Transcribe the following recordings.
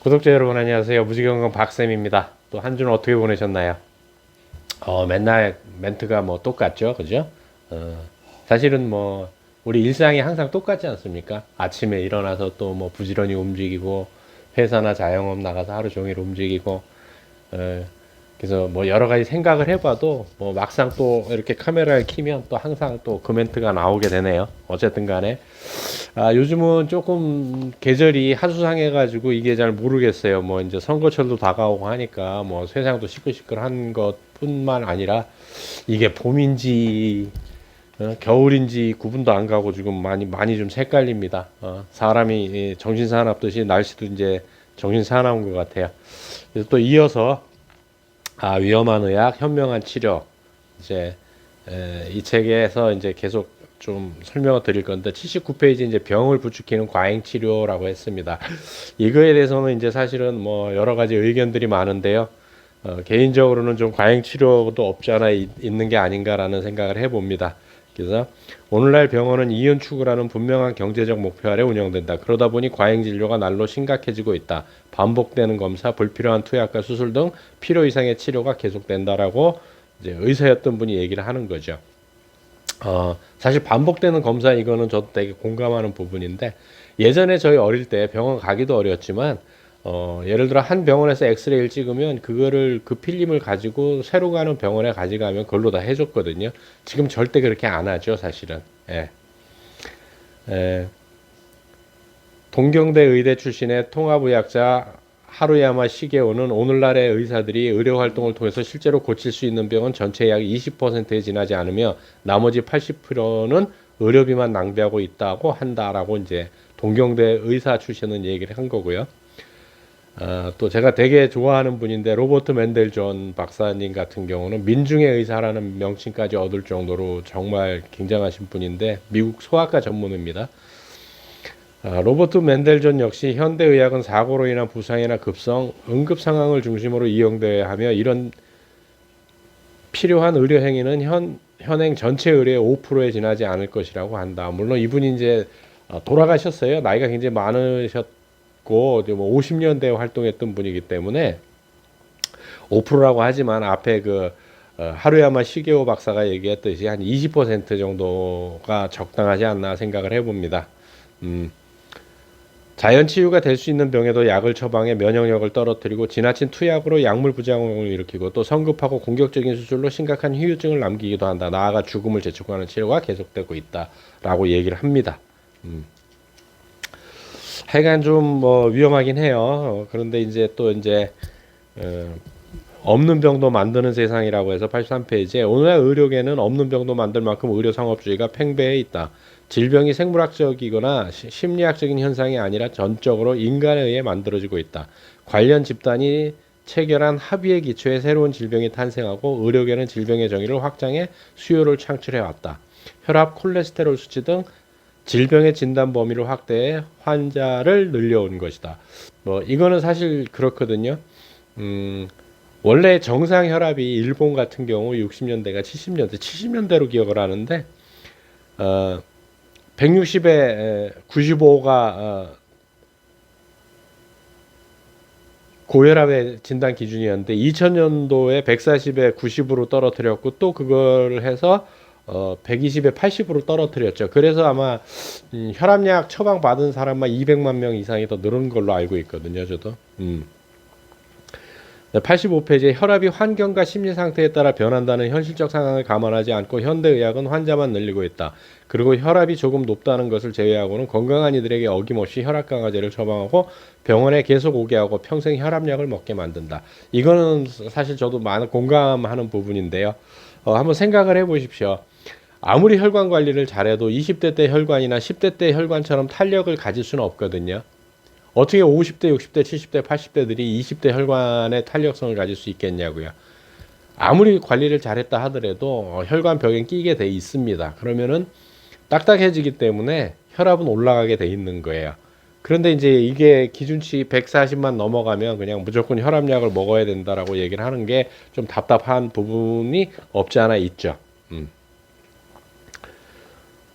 구독자 여러분 안녕하세요. 무지경건 박쌤입니다. 또 한 주는 어떻게 보내셨나요? 맨날 멘트가 뭐 똑같죠, 그죠? 사실은 뭐 우리 일상이 항상 똑같지 않습니까? 아침에 일어나서 또 뭐 부지런히 움직이고 회사나 자영업 나가서 하루 종일 움직이고 어, 그래서 뭐 여러 가지 생각을 해봐도 뭐 막상 또 이렇게 카메라를 켜면 또 항상 또 그 멘트가 나오게 되네요. 어쨌든 간에 요즘은 조금 계절이 하수상해가지고 이게 잘 모르겠어요. 뭐 이제 선거철도 다가오고 하니까 뭐 세상도 시끌시끌한 것뿐만 아니라 이게 봄인지 겨울인지 구분도 안 가고 지금 많이 좀 헷갈립니다. 사람이 정신 사납듯이 날씨도 이제 정신 사나운 것 같아요. 그래서 또 이어서 위험한 의학, 현명한 치료 이제 이 책에서 이제 계속 좀 설명을 드릴 건데 79페이지 이제 병을 부추기는 과잉 치료라고 했습니다. 이거에 대해서는 이제 사실은 뭐 여러 가지 의견들이 많은데요. 개인적으로는 좀 과잉 치료도 없지 않아 있는 게 아닌가라는 생각을 해봅니다. 그래서 오늘날 병원은 이윤 추구라는 분명한 경제적 목표 아래 운영된다. 그러다 보니 과잉 진료가 날로 심각해지고 있다. 반복되는 검사, 불필요한 투약과 수술 등 필요 이상의 치료가 계속된다라고 이제 의사였던 분이 얘기를 하는 거죠. 사실 반복되는 검사 이거는 저도 되게 공감하는 부분인데 예전에 저희 어릴 때 병원 가기도 어려웠지만 예를 들어 한 병원에서 엑스레이를 찍으면 그거를 그 필름을 가지고 새로 가는 병원에 가져가면 그걸로 다 해줬거든요. 지금 절대 그렇게 안 하죠, 사실은. 예. 동경대 의대 출신의 통합의학자 하루야마 시게오는 오늘날의 의사들이 의료 활동을 통해서 실제로 고칠 수 있는 병은 전체 약 20%에 지나지 않으며 나머지 80%는 의료비만 낭비하고 있다고 한다라고 이제 동경대 의사 출신은 얘기를 한 거고요. 또 제가 되게 좋아하는 분인데 로버트 맨델 존 박사님 같은 경우는 민중의 의사라는 명칭까지 얻을 정도로 정말 굉장하신 분인데 미국 소아과 전문의입니다. 로버트 맨델존 역시 현대의학은 사고로 인한 부상이나 급성, 응급 상황을 중심으로 이용되어야 하며 이런 필요한 의료 행위는 현행 전체 의료의 5%에 지나지 않을 것이라고 한다. 물론 이분이 이제 돌아가셨어요. 나이가 굉장히 많으셨고 뭐 50년대 활동했던 분이기 때문에 5%라고 하지만 앞에 하루야마 시게오 박사가 얘기했듯이 한 20% 정도가 적당하지 않나 생각을 해봅니다. 자연 치유가 될 수 있는 병에도 약을 처방해 면역력을 떨어뜨리고 지나친 투약으로 약물 부작용을 일으키고 또 성급하고 공격적인 수술로 심각한 후유증을 남기기도 한다. 나아가 죽음을 재촉하는 치료가 계속되고 있다라고 얘기를 합니다. 하여간 좀 뭐 위험하긴 해요. 그런데 이제 또 이제 없는 병도 만드는 세상이라고 해서 83페이지에 오늘날 의료계는 없는 병도 만들 만큼 의료 상업주의가 팽배해 있다. 질병이 생물학적이거나 심리학적인 현상이 아니라 전적으로 인간에 의해 만들어지고 있다. 관련 집단이 체결한 합의에 기초해 새로운 질병이 탄생하고 의료계는 질병의 정의를 확장해 수요를 창출해 왔다. 혈압, 콜레스테롤 수치 등 질병의 진단 범위를 확대해 환자를 늘려온 것이다. 뭐 이거는 사실 그렇거든요. 원래 정상 혈압이 일본 같은 경우 60년대가 70년대로 기억을 하는데 160에 95가 고혈압의 진단 기준이었는데 2000년도에 140에 90으로 떨어뜨렸고 또 그걸 해서 120에 80으로 떨어뜨렸죠. 그래서 아마 혈압약 처방 받은 사람만 200만 명 이상이 더 늘은 걸로 알고 있거든요, 저도. 85페이지에 혈압이 환경과 심리 상태에 따라 변한다는 현실적 상황을 감안하지 않고 현대의학은 환자만 늘리고 있다. 그리고 혈압이 조금 높다는 것을 제외하고는 건강한 이들에게 어김없이 혈압 강화제를 처방하고 병원에 계속 오게 하고 평생 혈압약을 먹게 만든다. 이거는 사실 저도 많은 공감하는 부분인데요. 한번 생각을 해보십시오. 아무리 혈관 관리를 잘해도 20대 때 혈관이나 10대 때 혈관처럼 탄력을 가질 수는 없거든요. 어떻게 50대, 60대, 70대, 80대들이 20대 혈관의 탄력성을 가질 수 있겠냐고요. 아무리 관리를 잘했다 하더라도 혈관 벽에 끼게 돼 있습니다. 그러면은 딱딱해지기 때문에 혈압은 올라가게 돼 있는 거예요. 그런데 이제 이게 기준치 140만 넘어가면 그냥 무조건 혈압약을 먹어야 된다라고 얘기를 하는 게 좀 답답한 부분이 없지 않아 있죠.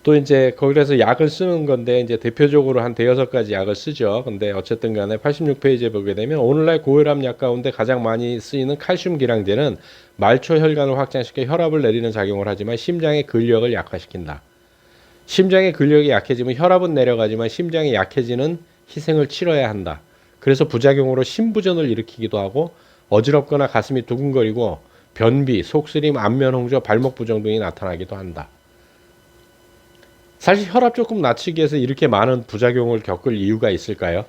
또 이제 거기서 약을 쓰는 건데 이제 대표적으로 한 대여섯 가지 약을 쓰죠. 근데 어쨌든 간에 86페이지에 보게 되면 오늘날 고혈압 약 가운데 가장 많이 쓰이는 칼슘 기량제는 말초 혈관을 확장시켜 혈압을 내리는 작용을 하지만 심장의 근력을 약화시킨다. 심장의 근력이 약해지면 혈압은 내려가지만 심장이 약해지는 희생을 치러야 한다. 그래서 부작용으로 심부전을 일으키기도 하고 어지럽거나 가슴이 두근거리고 변비, 속쓰림, 안면홍조, 발목 부종 등이 나타나기도 한다. 사실 혈압 조금 낮추기 위해서 이렇게 많은 부작용을 겪을 이유가 있을까요?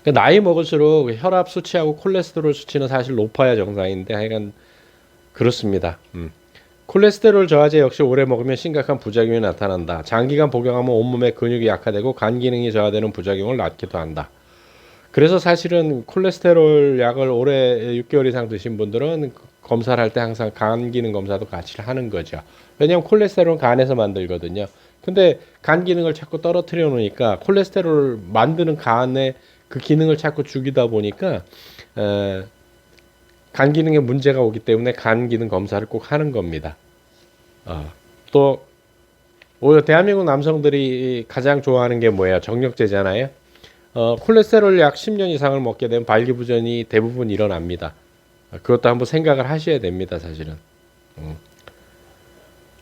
그러니까 나이 먹을수록 혈압 수치하고 콜레스테롤 수치는 사실 높아야 정상인데 하여간 그렇습니다. 콜레스테롤 저하제 역시 오래 먹으면 심각한 부작용이 나타난다. 장기간 복용하면 온몸의 근육이 약화되고 간 기능이 저하되는 부작용을 낳기도 한다. 그래서 사실은 콜레스테롤 약을 올해 6개월 이상 드신 분들은 검사를 할 때 항상 간 기능 검사도 같이 하는 거죠. 왜냐하면 콜레스테롤은 간에서 만들거든요. 근데 간 기능을 자꾸 떨어뜨려 놓으니까 콜레스테롤 만드는 간에 그 기능을 자꾸 죽이다 보니까 간 기능에 문제가 오기 때문에 간 기능 검사를 꼭 하는 겁니다. 또 오히려 대한민국 남성들이 가장 좋아하는 게 뭐예요? 정력제잖아요. 콜레스테롤 약 10년 이상을 먹게 되면 발기부전이 대부분 일어납니다. 그것도 한번 생각을 하셔야 됩니다, 사실은.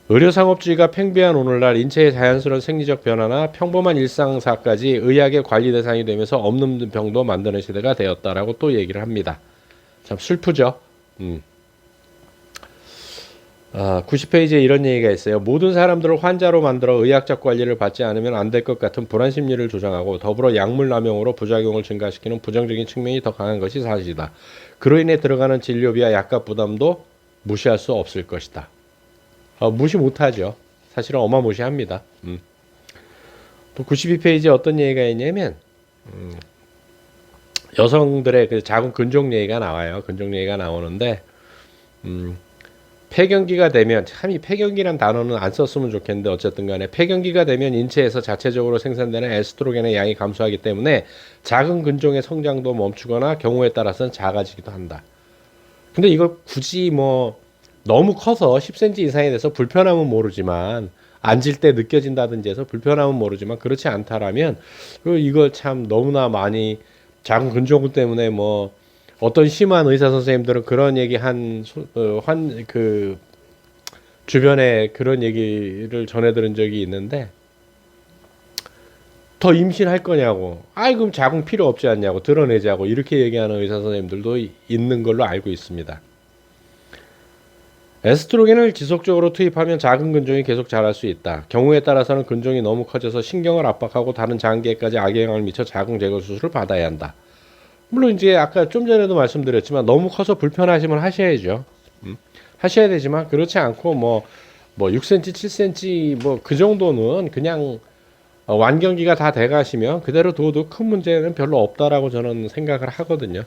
의료상업주의가 팽배한 오늘날 인체의 자연스러운 생리적 변화나 평범한 일상사까지 의학의 관리 대상이 되면서 없는 병도 만드는 시대가 되었다라고 또 얘기를 합니다. 참 슬프죠. 90페이지에 이런 얘기가 있어요. 모든 사람들을 환자로 만들어 의학적 관리를 받지 않으면 안 될 것 같은 불안 심리를 조장하고 더불어 약물 남용으로 부작용을 증가시키는 부정적인 측면이 더 강한 것이 사실이다. 그로 인해 들어가는 진료비와 약값 부담도 무시할 수 없을 것이다. 무시 못하죠. 사실은 어마무시합니다. 또 92페이지에 어떤 얘기가 있냐면 여성들의 그 자궁 근종 얘기가 나와요. 근종 얘기가 나오는데 폐경기가 되면 참 이 폐경기란 단어는 안 썼으면 좋겠는데 어쨌든 간에 폐경기가 되면 인체에서 자체적으로 생산되는 에스트로겐의 양이 감소하기 때문에 작은 근종의 성장도 멈추거나 경우에 따라서는 작아지기도 한다. 근데 이걸 굳이 뭐 너무 커서 10cm 이상이 돼서 불편함은 모르지만 앉을 때 느껴진다든지 해서 불편함은 모르지만 그렇지 않다라면 이거 참 너무나 많이 작은 근종 때문에 뭐 어떤 심한 의사 선생님들은 그런 얘기 그 주변에 그런 얘기를 전해 들은 적이 있는데 더 임신할 거냐고 그럼 자궁 필요 없지 않냐고 드러내자고 이렇게 얘기하는 의사 선생님들도 있는 걸로 알고 있습니다. 에스트로겐을 지속적으로 투입하면 작은 근종이 계속 자랄 수 있다. 경우에 따라서는 근종이 너무 커져서 신경을 압박하고 다른 장기에까지 악영향을 미쳐 자궁 제거 수술을 받아야 한다. 물론 이제 아까 좀 전에도 말씀드렸지만 너무 커서 불편하시면 하셔야죠. 하셔야 되지만 그렇지 않고 뭐 6cm, 7cm 뭐 그 정도는 그냥 완경기가 다 돼가시면 그대로 둬도 큰 문제는 별로 없다라고 저는 생각을 하거든요.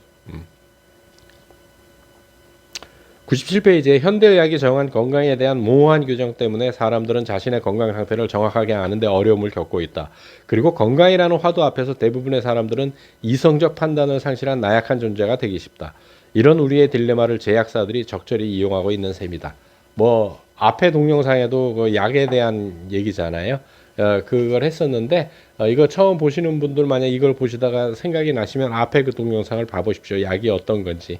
97페이지에 현대의학이 정한 건강에 대한 모호한 규정 때문에 사람들은 자신의 건강 상태를 정확하게 아는데 어려움을 겪고 있다. 그리고 건강이라는 화두 앞에서 대부분의 사람들은 이성적 판단을 상실한 나약한 존재가 되기 쉽다. 이런 우리의 딜레마를 제약사들이 적절히 이용하고 있는 셈이다. 뭐 앞에 동영상에도 그 약에 대한 얘기잖아요. 그걸 했었는데 이거 처음 보시는 분들 만약 이걸 보시다가 생각이 나시면 앞에 그 동영상을 봐보십시오. 약이 어떤 건지.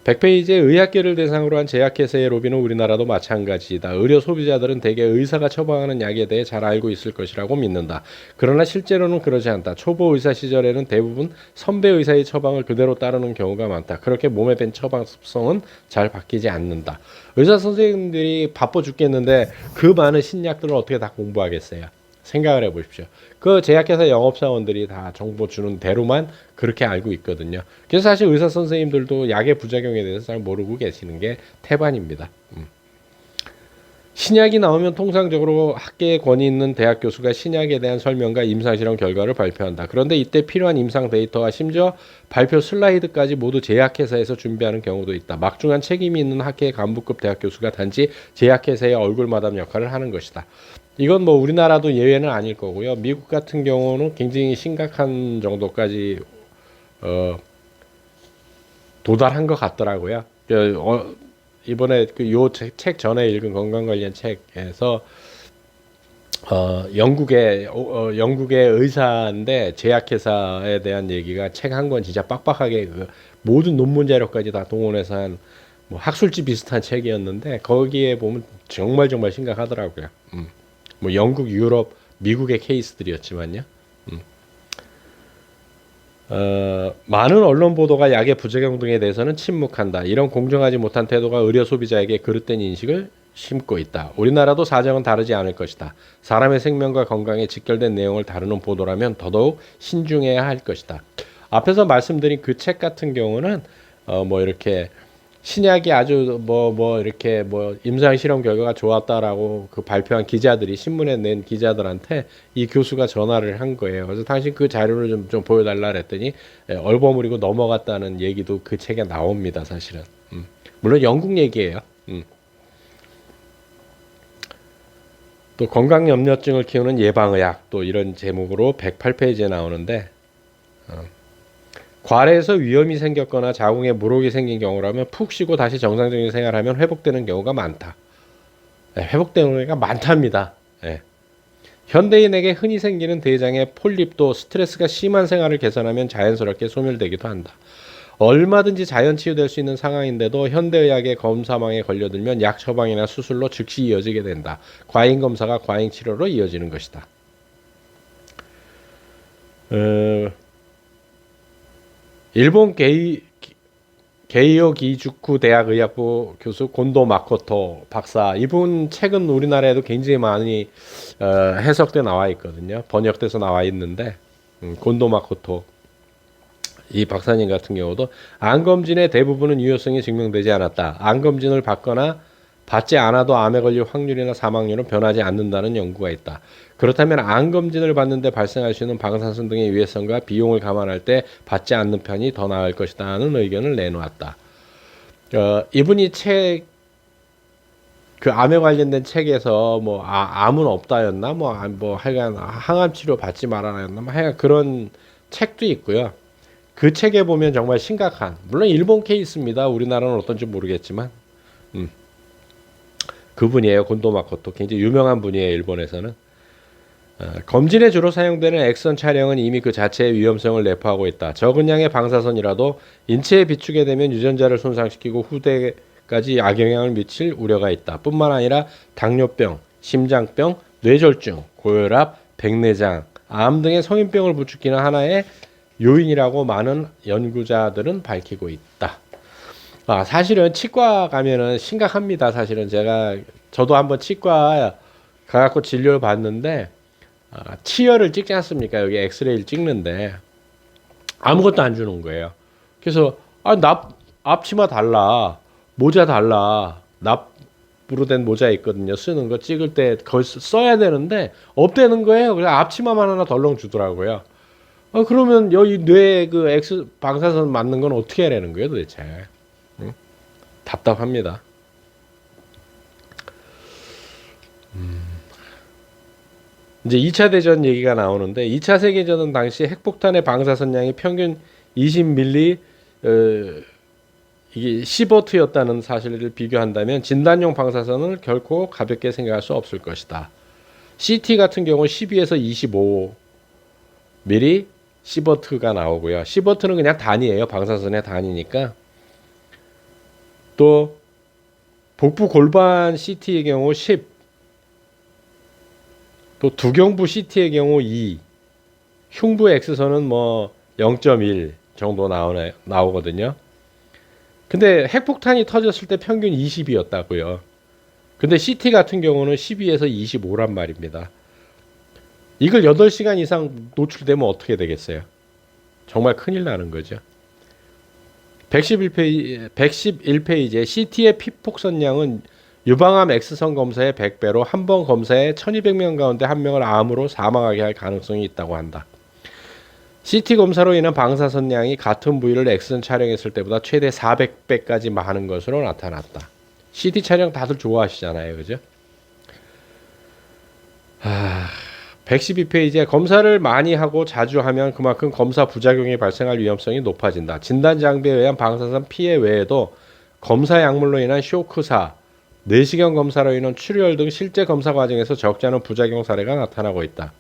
100페이지에 의학계를 대상으로 한 제약회사의 로비는 우리나라도 마찬가지이다. 의료 소비자들은 대개 의사가 처방하는 약에 대해 잘 알고 있을 것이라고 믿는다. 그러나 실제로는 그러지 않다. 초보 의사 시절에는 대부분 선배 의사의 처방을 그대로 따르는 경우가 많다. 그렇게 몸에 밴 처방 습성은 잘 바뀌지 않는다. 의사 선생님들이 바빠 죽겠는데 그 많은 신약들을 어떻게 다 공부하겠어요? 생각을 해보십시오. 그 제약회사 영업사원들이 다 정보 주는 대로만 그렇게 알고 있거든요. 그래서 사실 의사 선생님들도 약의 부작용에 대해서 잘 모르고 계시는 게 태반입니다. 신약이 나오면 통상적으로 학계에 권위 있는 대학 교수가 신약에 대한 설명과 임상실험 결과를 발표한다. 그런데 이때 필요한 임상 데이터와 심지어 발표 슬라이드까지 모두 제약회사에서 준비하는 경우도 있다. 막중한 책임이 있는 학계 간부급 대학 교수가 단지 제약회사의 얼굴마담 역할을 하는 것이다. 이건 뭐 우리나라도 예외는 아닐 거고요. 미국 같은 경우는 굉장히 심각한 정도까지 도달한 것 같더라고요. 이번에 그 요 책 전에 읽은 건강 관련 책에서 영국의 의사인데 제약회사에 대한 얘기가 책 한 권 진짜 빡빡하게 그 모든 논문 자료까지 다 동원해서 한 뭐 학술지 비슷한 책이었는데 거기에 보면 정말 정말 심각하더라고요. 뭐 영국, 유럽, 미국의 케이스들이었지만요. 많은 언론 보도가 약의 부작용 등에 대해서는 침묵한다. 이런 공정하지 못한 태도가 의료 소비자에게 그릇된 인식을 심고 있다. 우리나라도 사정은 다르지 않을 것이다. 사람의 생명과 건강에 직결된 내용을 다루는 보도라면 더더욱 신중해야 할 것이다. 앞에서 말씀드린 그 책 같은 경우는 뭐 이렇게 신약이 아주 이렇게 임상 실험 결과가 좋았다라고 그 발표한 기자들이 신문에 낸 기자들한테 이 교수가 전화를 한 거예요. 그래서 당신 그 자료를 좀 보여달라 그랬더니 얼버무리고 넘어갔다는 얘기도 그 책에 나옵니다. 사실은. 물론 영국 얘기예요. 또 건강염려증을 키우는 예방의학 또 이런 제목으로 108페이지에 나오는데 과래에서 위험이 생겼거나 자궁에 물혹이 생긴 경우라면 푹 쉬고 다시 정상적인 생활하면 회복되는 경우가 많다. 네, 회복되는 경우가 많답니다. 네. 현대인에게 흔히 생기는 대장의 폴립도 스트레스가 심한 생활을 개선하면 자연스럽게 소멸되기도 한다. 얼마든지 자연 치유될 수 있는 상황인데도 현대의학의 검사망에 걸려들면 약 처방이나 수술로 즉시 이어지게 된다. 과잉 검사가 과잉 치료로 이어지는 것이다. 일본 게이오 기주쿠 대학의학부 교수 곤도 마코토 박사, 이분 책은 우리나라에도 굉장히 많이 해석돼 나와 있거든요. 번역돼서 나와 있는데 곤도 마코토 이 박사님 같은 경우도 암검진의 대부분은 유효성이 증명되지 않았다. 암검진을 받거나 받지 않아도 암에 걸릴 확률이나 사망률은 변하지 않는다는 연구가 있다. 그렇다면 암검진을 받는데 발생할 수 있는 방사선 등의 위해성과 비용을 감안할 때 받지 않는 편이 더 나을 것이다 하는 의견을 내놓았다. 이분이 그 암에 관련된 책에서 암은 없다였나 하여간 항암 치료 받지 말아라였나 하여간 그런 책도 있고요. 그 책에 보면 정말 심각한, 물론 일본 케이스입니다. 우리나라는 어떤지 모르겠지만 그분이에요. 곤도 마코토. 굉장히 유명한 분이에요. 일본에서는. 검진에 주로 사용되는 엑선 촬영은 이미 그 자체의 위험성을 내포하고 있다. 적은 양의 방사선이라도 인체에 비추게 되면 유전자를 손상시키고 후대까지 악영향을 미칠 우려가 있다. 뿐만 아니라 당뇨병, 심장병, 뇌졸중, 고혈압, 백내장, 암 등의 성인병을 부추기는 하나의 요인이라고 많은 연구자들은 밝히고 있다. 사실은 치과 가면은 심각합니다. 사실은 저도 한번 치과 가갖고 진료를 받는데 치열을 찍지 않습니까? 여기 엑스레이를 찍는데 아무것도 안 주는 거예요. 그래서 앞치마 달라, 모자 달라, 납으로 된 모자 있거든요. 쓰는 거 찍을 때 그걸 써야 되는데 없대는 거예요. 그래서 앞치마만 하나 덜렁 주더라고요. 그러면 여기 뇌에 그 엑스 방사선 맞는 건 어떻게 하라는 거예요, 도대체? 응? 답답합니다. 이제 2차 대전 얘기가 나오는데 2차 세계대전 당시 핵폭탄의 방사선량이 평균 20밀리 이게 10워트였다는 사실을 비교한다면 진단용 방사선을 결코 가볍게 생각할 수 없을 것이다. CT 같은 경우 12에서 25mm 10워트가 나오고요. 10워트는 그냥 단위예요. 방사선의 단위니까. 또 복부 골반 CT의 경우 10, 또 두경부 CT의 경우 2, 흉부 X선은 0.1 정도 나오거든요. 근데 핵폭탄이 터졌을 때 평균 20이었다고요. 근데 CT 같은 경우는 12에서 25란 말입니다. 이걸 8시간 이상 노출되면 어떻게 되겠어요? 정말 큰일 나는 거죠. 111페이지에 CT의 피폭선량은 유방암 X선 검사의 100배로 한 번 검사에 1200명 가운데 1명을 암으로 사망하게 할 가능성이 있다고 한다. CT 검사로 인한 방사선량이 같은 부위를 X선 촬영했을 때보다 최대 400배까지 많은 것으로 나타났다. CT 촬영 다들 좋아하시잖아요. 그죠? 112페이지에 검사를 많이 하고 자주 하면 그만큼 검사 부작용이 발생할 위험성이 높아진다. 진단 장비에 의한 방사선 피해 외에도 검사 약물로 인한 쇼크사, 내시경 검사로 인한 출혈 등 실제 검사 과정에서 적지 않은 부작용 사례가 나타나고 있다.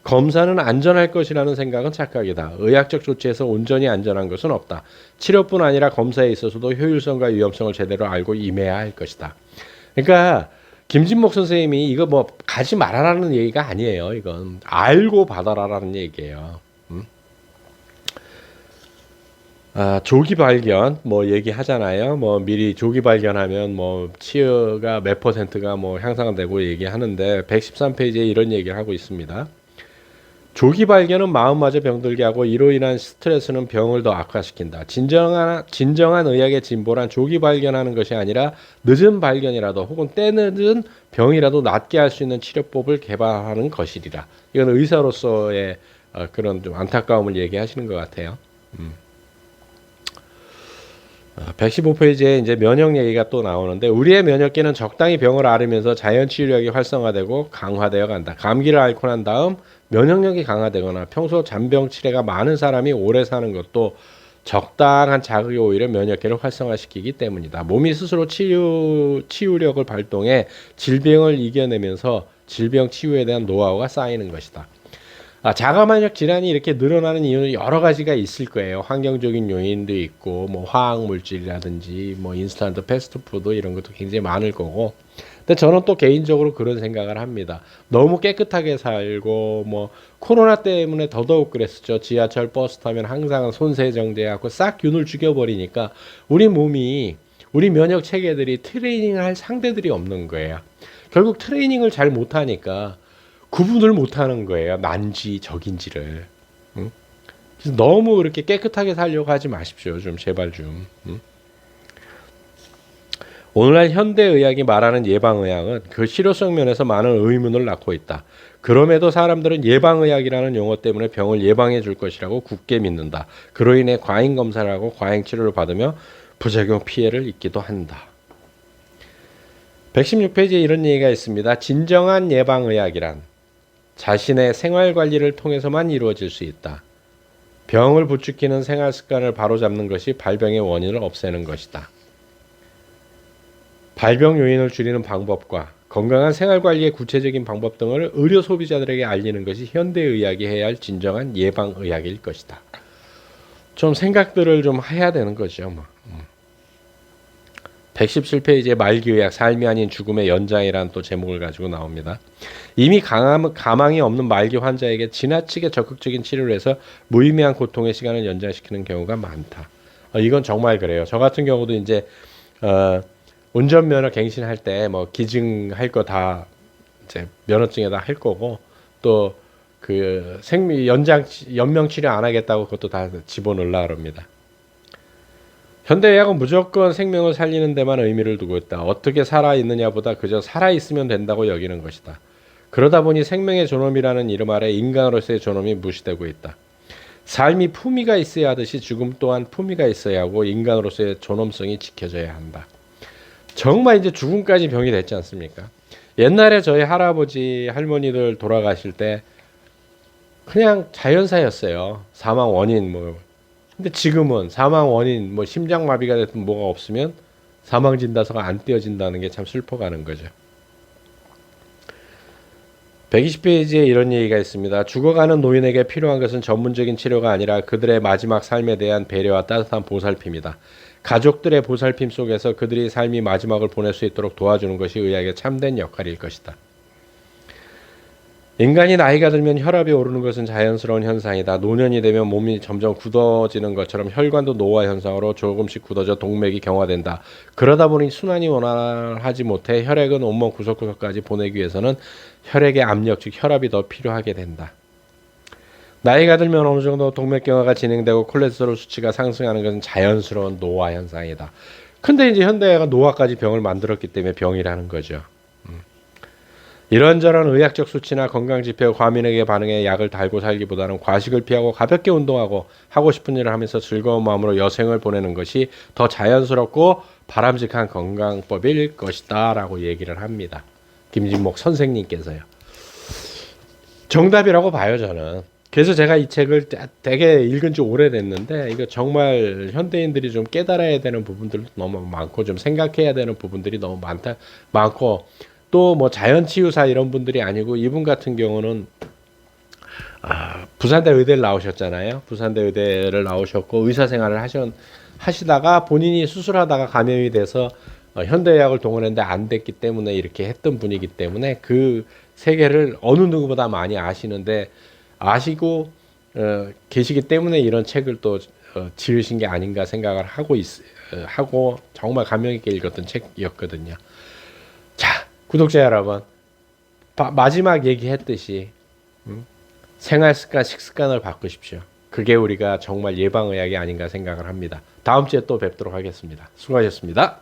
검사는 안전할 것이라는 생각은 착각이다. 의학적 조치에서 온전히 안전한 것은 없다. 치료뿐 아니라 검사에 있어서도 효율성과 위험성을 제대로 알고 임해야 할 것이다. 그러니까 김진목 선생님이 이거 뭐 가지 말아라는 얘기가 아니에요. 이건 알고 받아라라는 얘기예요. 조기 발견 뭐 얘기하잖아요. 뭐 미리 조기 발견하면 뭐 치유가 몇 퍼센트가 뭐 향상되고 얘기하는데 113페이지에 이런 얘기를 하고 있습니다. 조기 발견은 마음마저 병들게 하고 이로 인한 스트레스는 병을 더 악화시킨다. 진정한 의학의 진보란 조기 발견하는 것이 아니라 늦은 발견이라도 혹은 때늦은 병이라도 낫게 할 수 있는 치료법을 개발하는 것이리라. 이건 의사로서의 그런 좀 안타까움을 얘기하시는 것 같아요. 115페이지에 이제 면역 얘기가 또 나오는데 우리의 면역계는 적당히 병을 앓으면서 자연 치유력이 활성화되고 강화되어 간다. 감기를 앓고 난 다음 면역력이 강화되거나 평소 잔병 치레가 많은 사람이 오래 사는 것도 적당한 자극이 오히려 면역계를 활성화시키기 때문이다. 몸이 스스로 치유력을 발동해 질병을 이겨내면서 질병 치유에 대한 노하우가 쌓이는 것이다. 자가만약 질환이 이렇게 늘어나는 이유는 여러 가지가 있을 거예요. 환경적인 요인도 있고, 뭐 화학 물질이라든지, 뭐 인스턴트 패스트푸드 이런 것도 굉장히 많을 거고. 근데 저는 또 개인적으로 그런 생각을 합니다. 너무 깨끗하게 살고, 뭐 코로나 때문에 더더욱 그랬었죠. 지하철 버스 타면 항상 손세정제하고 싹 균을 죽여버리니까 우리 몸이 우리 면역 체계들이 트레이닝을 할 상대들이 없는 거예요. 결국 트레이닝을 잘 못하니까 구분을 못하는 거예요. 난지 적인지를. 응? 그래서 너무 그렇게 깨끗하게 살려고 하지 마십시오. 좀 제발 좀. 응? 오늘날 현대의학이 말하는 예방의학은 그 실효성 면에서 많은 의문을 낳고 있다. 그럼에도 사람들은 예방의학이라는 용어 때문에 병을 예방해 줄 것이라고 굳게 믿는다. 그로 인해 과잉검사를 하고 과잉치료를 받으며 부작용 피해를 입기도 한다. 116페이지에 이런 얘기가 있습니다. 진정한 예방의학이란 자신의 생활관리를 통해서만 이루어질 수 있다. 병을 부추기는 생활습관을 바로잡는 것이 발병의 원인을 없애는 것이다. 발병 요인을 줄이는 방법과 건강한 생활관리의 구체적인 방법 등을 의료 소비자들에게 알리는 것이 현대의학이 해야 할 진정한 예방의학일 것이다. 좀 생각들을 좀 해야 되는 거죠. 117페이지에 말기의학, 삶이 아닌 죽음의 연장이라는 또 제목을 가지고 나옵니다. 이미 가망이 없는 말기 환자에게 지나치게 적극적인 치료를 해서 무의미한 고통의 시간을 연장시키는 경우가 많다. 이건 정말 그래요. 저 같은 경우도 이제 운전면허 갱신할 때 뭐 기증할 거 다 이제 면허증에다 할 거고 또 그 연명 치료 안 하겠다고 그것도 다 집어넣으려고 합니다. 현대의학은 무조건 생명을 살리는 데만 의미를 두고 있다. 어떻게 살아있느냐보다 그저 살아있으면 된다고 여기는 것이다. 그러다 보니 생명의 존엄이라는 이름 아래 인간으로서의 존엄이 무시되고 있다. 삶이 품위가 있어야 하듯이 죽음 또한 품위가 있어야 하고 인간으로서의 존엄성이 지켜져야 한다. 정말 이제 죽음까지 병이 됐지 않습니까? 옛날에 저희 할아버지 할머니들 돌아가실 때 그냥 자연사였어요. 사망 원인 뭐. 근데 지금은 사망 원인 뭐 심장마비가 됐든 뭐가 없으면 사망 진단서가 안 떼어진다는 게 참 슬퍼가는 거죠. 120페이지에 이런 얘기가 있습니다. 죽어가는 노인에게 필요한 것은 전문적인 치료가 아니라 그들의 마지막 삶에 대한 배려와 따뜻한 보살핌이다. 가족들의 보살핌 속에서 그들이 삶이 마지막을 보낼 수 있도록 도와주는 것이 의학의 참된 역할일 것이다. 인간이 나이가 들면 혈압이 오르는 것은 자연스러운 현상이다. 노년이 되면 몸이 점점 굳어지는 것처럼 혈관도 노화 현상으로 조금씩 굳어져 동맥이 경화된다. 그러다 보니 순환이 원활하지 못해 혈액은 온몸 구석구석까지 보내기 위해서는 혈액의 압력, 즉 혈압이 더 필요하게 된다. 나이가 들면 어느 정도 동맥 경화가 진행되고 콜레스테롤 수치가 상승하는 것은 자연스러운 노화 현상이다. 근데 이제 현대가 노화까지 병을 만들었기 때문에 병이라는 거죠. 이런저런 의학적 수치나 건강지표, 과민에게 반응해 약을 달고 살기보다는 과식을 피하고 가볍게 운동하고 하고 싶은 일을 하면서 즐거운 마음으로 여생을 보내는 것이 더 자연스럽고 바람직한 건강법일 것이다 라고 얘기를 합니다. 김진목 선생님께서요. 정답이라고 봐요 저는. 그래서 제가 이 책을 되게 읽은 지 오래됐는데 이거 정말 현대인들이 좀 깨달아야 되는 부분들도 너무 많고 좀 생각해야 되는 부분들이 너무 많고 또 뭐 자연치유사 이런 분들이 아니고 이분 같은 경우는 부산대 의대를 나오셨잖아요. 부산대 의대를 나오셨고 의사 생활을 하시다가 본인이 수술하다가 감염이 돼서 현대의학을 동원했는데 안 됐기 때문에 이렇게 했던 분이기 때문에 그 세계를 어느 누구보다 많이 아시는데 아시고 계시기 때문에 이런 책을 또 지으신 게 아닌가 생각을 하고 정말 감명 있게 읽었던 책이었거든요. 자, 구독자 여러분, 마지막 얘기했듯이 생활 습관, 식습관을 바꾸십시오. 그게 우리가 정말 예방의학이 아닌가 생각을 합니다. 다음 주에 또 뵙도록 하겠습니다. 수고하셨습니다.